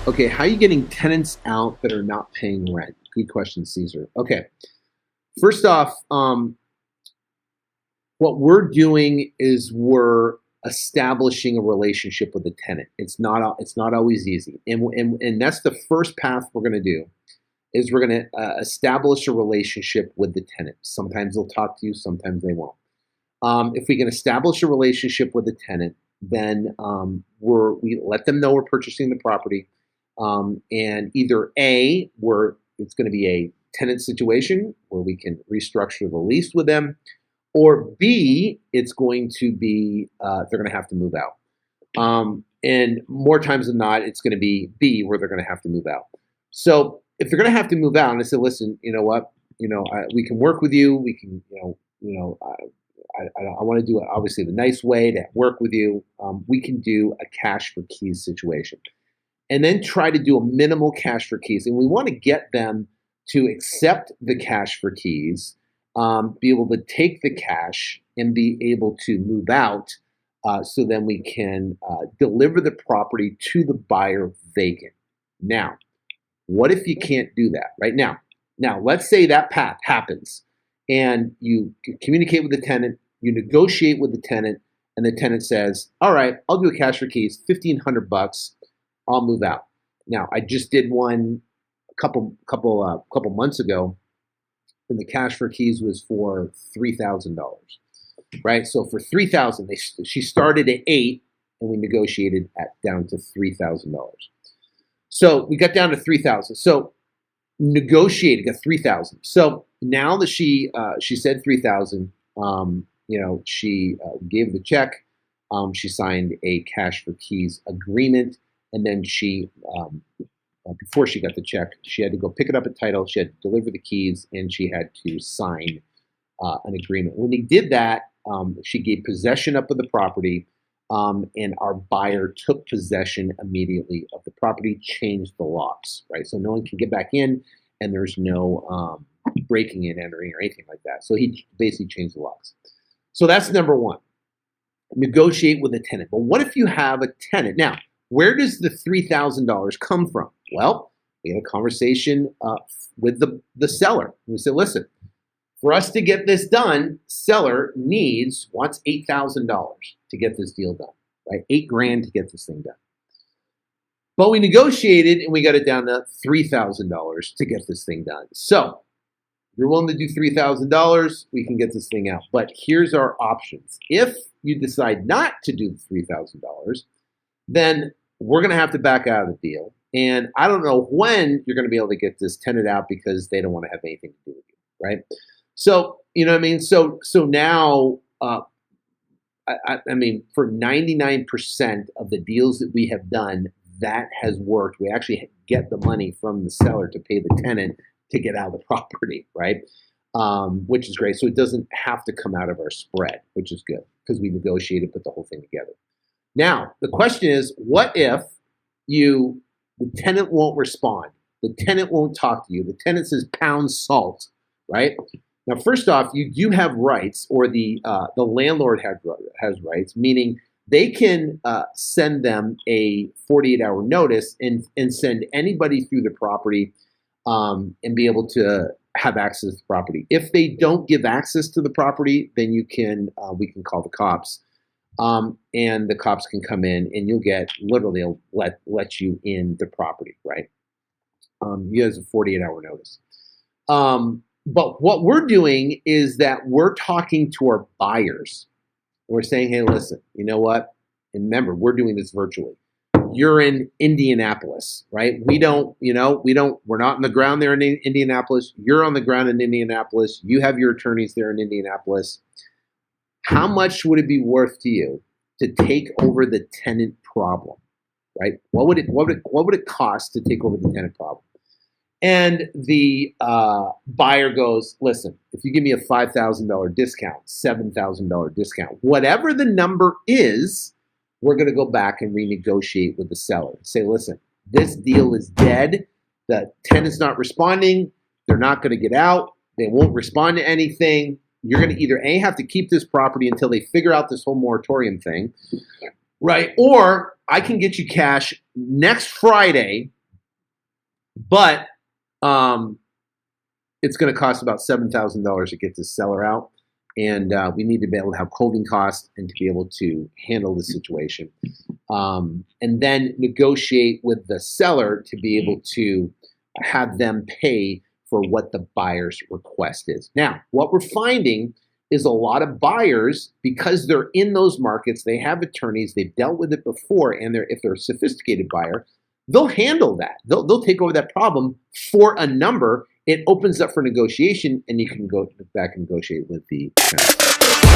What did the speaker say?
Okay, how are you getting tenants out that are not paying rent? Good question, Caesar. Okay, first off, what we're doing is we're establishing a relationship with the tenant. It's not always easy, and that's the first path we're going to do. Is we're going to establish a relationship with the tenant. Sometimes they'll talk to you, sometimes they won't. If we can establish a relationship with the tenant, then we let them know we're purchasing the property, and either A, it's going to be a tenant situation where we can restructure the lease with them, or B, it's going to be they're going to have to move out. And more times than not, it's going to be B, where they're going to have to move out. So if they're going to have to move out, and I say, listen, you know what, we can work with you. We can, I want to do it obviously the nice way to work with you. We can do a cash for keys situation, and then try to do a minimal cash for keys. And we want to get them to accept the cash for keys, be able to take the cash and be able to move out, so then we can deliver the property to the buyer vacant. Now, what if you can't do that right now? Now, let's say that path happens and you communicate with the tenant, you negotiate with the tenant, and the tenant says, all right, I'll do a cash for keys, $1,500, I'll move out. Now, I just did one a couple months ago, and the cash for keys was for $3,000, right? So for $3,000, she started at $8,000, and we negotiated down to $3,000. So we got down to $3,000. So negotiated, got $3,000. So now that she said $3,000, she gave the check. She signed a cash for keys agreement, and then she, before she got the check, she had to go pick it up at title. She had to deliver the keys, and she had to sign an agreement. When they did that, she gave possession up of the property. And our buyer took possession immediately of the property, changed the locks, right? So no one can get back in, and there's no breaking and entering or anything like that. So he basically changed the locks. So that's number one. Negotiate with the tenant. But what if you have a tenant? Now, where does the $3,000 come from? Well, we had a conversation with the seller. We said, listen, for us to get this done, seller wants $8,000 to get this deal done, right? $8,000 to get this thing done. But we negotiated and we got it down to $3,000 to get this thing done. So if you're willing to do $3,000, we can get this thing out. But here's our options. If you decide not to do the $3,000, then we're going to have to back out of the deal. And I don't know when you're going to be able to get this tenant out because they don't want to have anything to do with you, right? So, you know what I mean? So now, I mean, for 99% of the deals that we have done, that has worked. We actually get the money from the seller to pay the tenant to get out of the property, right? Which is great. So it doesn't have to come out of our spread, which is good because we negotiated, put the whole thing together. Now, the question is, what if the tenant won't respond? The tenant won't talk to you. The tenant says pound salt, right? Now, first off, you do have rights, or the landlord has rights, meaning they can send them a 48-hour notice and send anybody through the property and be able to have access to the property. If they don't give access to the property, then we can call the cops, and the cops can come in, and they'll let you in the property, right? You have a 48-hour notice. But what we're doing is that we're talking to our buyers. We're saying, hey, listen, you know what? And remember, we're doing this virtually. You're in Indianapolis, right? we're not on the ground there in Indianapolis. You're on the ground in Indianapolis. You have your attorneys there in Indianapolis. How much would it be worth to you to take over the tenant problem, right? What would it cost to take over the tenant problem? And the buyer goes, listen, if you give me a $5,000 discount, $7,000 discount, whatever the number is, we're going to go back and renegotiate with the seller. Say, listen, this deal is dead. The tenant's not responding. They're not going to get out. They won't respond to anything. You're going to either A, have to keep this property until they figure out this whole moratorium thing, right? Or I can get you cash next Friday, But it's going to cost about $7,000 to get this seller out. And we need to be able to have holding costs and to be able to handle the situation. And then negotiate with the seller to be able to have them pay for what the buyer's request is. Now, what we're finding is a lot of buyers, because they're in those markets, they have attorneys, they've dealt with it before, and if they're a sophisticated buyer, they'll handle that. They'll take over that problem for a number. It opens up for negotiation, and you can go back and negotiate with the tenant.